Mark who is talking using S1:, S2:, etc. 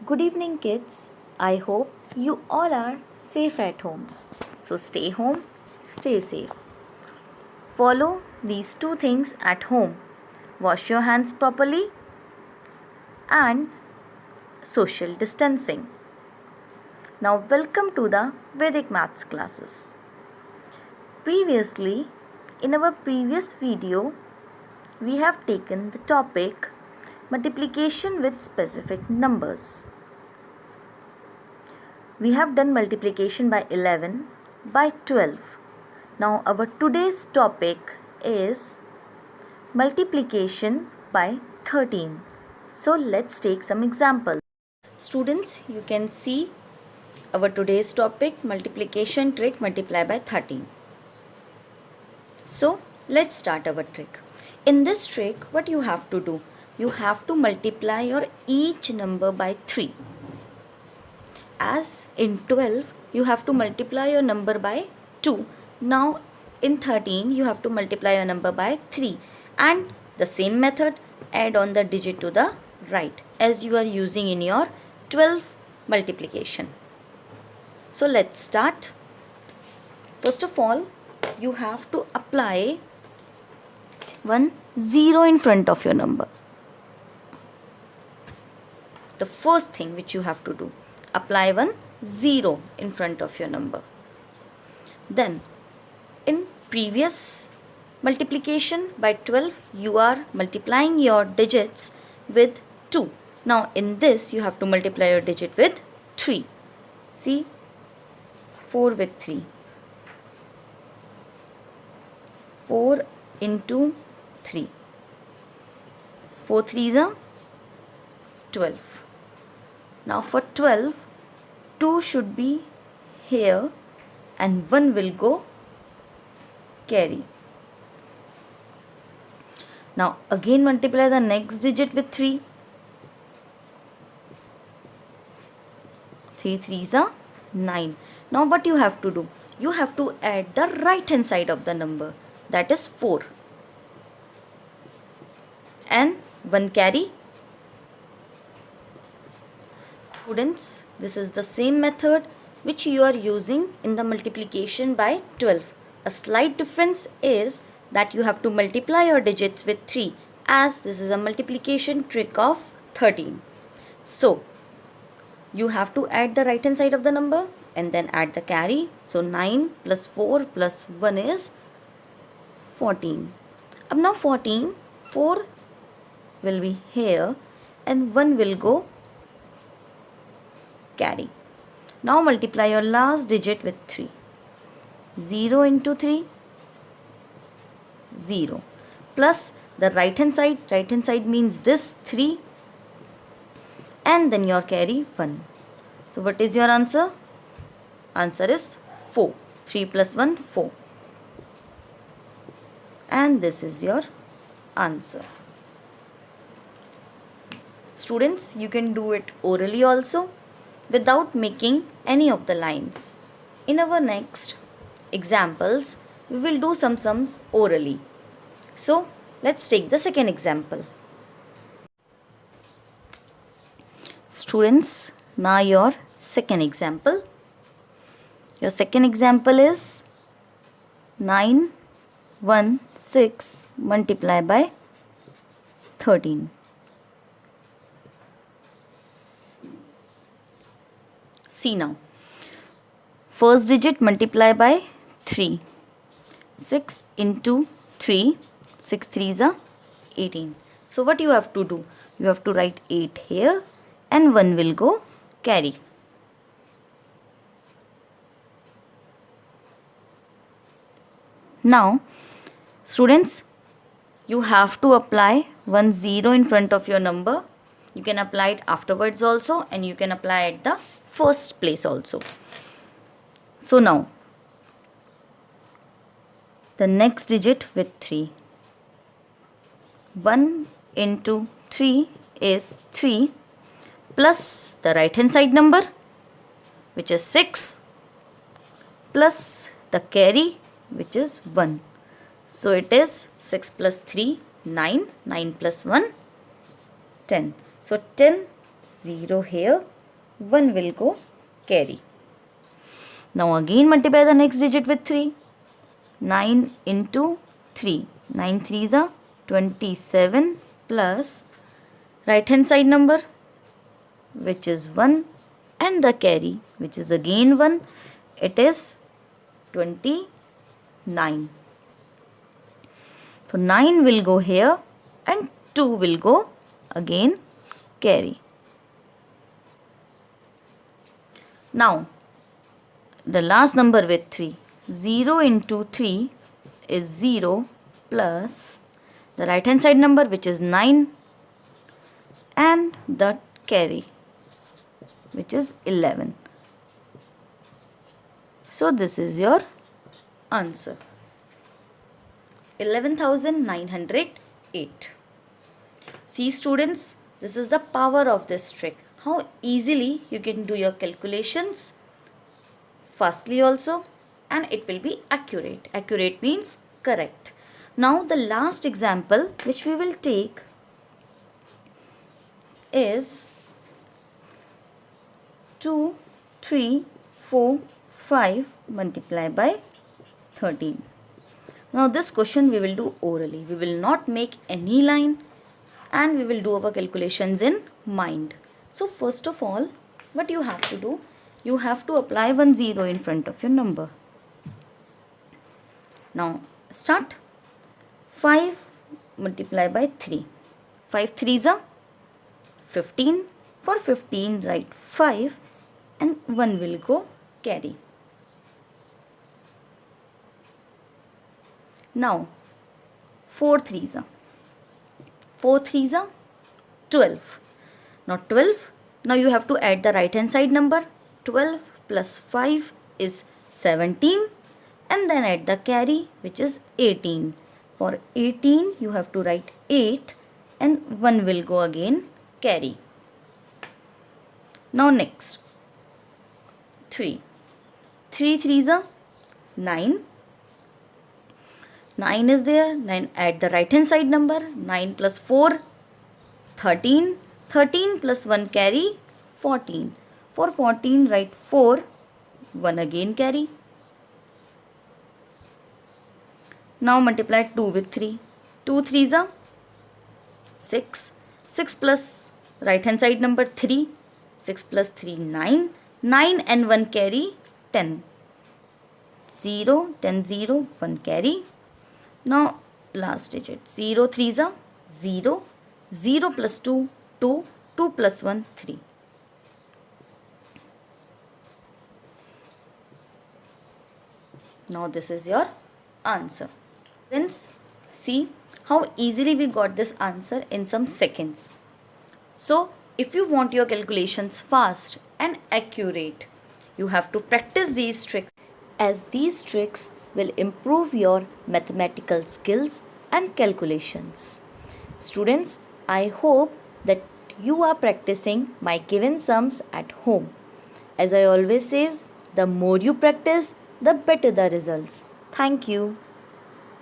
S1: Good evening, kids. I hope you all are safe at home. So stay home, stay safe. Follow these two things at home: wash your hands properly and social distancing. Now, welcome to the Vedic Maths classes. Previously, in our previous video, we have taken the topic multiplication with specific numbers. We have done multiplication by 11, by 12. Now our today's topic is multiplication by 13. So let's take some examples. Students, you can see our today's topic, multiplication trick, multiply by 13. So let's start our trick. In this trick, what you have to do? You have to multiply your each number by 3. As in 12, you have to multiply your number by 2. Now in 13, you have to multiply your number by 3. And the same method, add on the digit to the right as you are using in your 12 multiplication. So let's start. First of all, you have to apply one 0 in front of your number. The first thing which you have to do, apply one 0 in front of your number. Then in previous multiplication by 12, you are multiplying your digits with 2. Now in this, you have to multiply your digit with 3. See, 4 with 3. 4 into 3. 4 3s are 12. Now for 12, 2 should be here and 1 will go carry. Now again multiply the next digit with 3. 3 3s are 9. Now what you have to do? You have to add the right hand side of the number, that is 4. And 1 carry. Students, this is the same method which you are using in the multiplication by 12. A slight difference is that you have to multiply your digits with 3, as this is a multiplication trick of 13. So, you have to add the right hand side of the number and then add the carry. So, 9 plus 4 plus 1 is 14. Now 14, 4 will be here and 1 will go carry. Now multiply your last digit with 3. 0 into 3, 0. Plus the right hand side means this 3 and then your carry 1. So what is your answer? Answer is 4. 3 plus 1, 4. And this is your answer. Students, you can do it orally also, without making any of the lines. In our next examples, we will do some sums orally. So, let's take the second example. Students, now your second example. Your second example is 916 multiply by 13. See now, first digit multiply by 3. 6 into 3, 6 3s are 18. So what you have to do? You have to write 8 here and 1 will go carry. Now, students, you have to apply 1 0 in front of your number. You can apply it afterwards also and you can apply at the first place also. So now, the next digit with 3. 1 into 3 is 3 plus the right hand side number, which is 6, plus the carry, which is 1. So it is 6 plus 3, 9, 9 plus 1, 10. So 10, 0 here 1 will go carry. Now again multiply the next digit with 3. 9 into 3. 9 3s are 27 plus right hand side number which is 1 and the carry which is again 1. It is 29. So 9 will go here and 2 will go again carry. Now the last number with 3. 0 into 3 is 0 plus the right hand side number which is 9 and the carry which is 11. So this is your answer. 11,908. See students, this is the power of this trick. How easily you can do your calculations fastly also, and it will be accurate. Accurate means correct. Now the last example which we will take is 2, 3, 4, 5 multiply by 13. Now this question we will do orally. We will not make any line and we will do our calculations in mind. So first of all, what you have to do, you have to apply 1 0 in front of your number. Now start. 5 multiply by 3. 5 3s are 15. For 15 write 5 and 1 will go carry. Now 4 3s are 12. Now 12, now you have to add the right hand side number. 12 plus 5 is 17 and then add the carry which is 18. For 18 you have to write 8 and 1 will go again carry. Now next 3. 3 3s are 9. 9 is there. 9 add the right hand side number. 9 plus 4 13. 13 plus 1 carry 14. For 14 write 4. 1 again carry. Now multiply 2 with 3. 2 3s are 6. 6 plus right hand side number 3. 6 plus 3 9. 9 and 1 carry 10. 0 10 0 1 carry. Now last digit 0 3s are 0. 0 plus 2 2. 2 plus 1 3. Now this is your answer. Friends, see how easily we got this answer in some seconds. So if you want your calculations fast and accurate, you have to practice these tricks, as these tricks will improve your mathematical skills and calculations. Students, I hope that you are practicing my given sums at home. As I always say, the more you practice, the better the results. Thank you.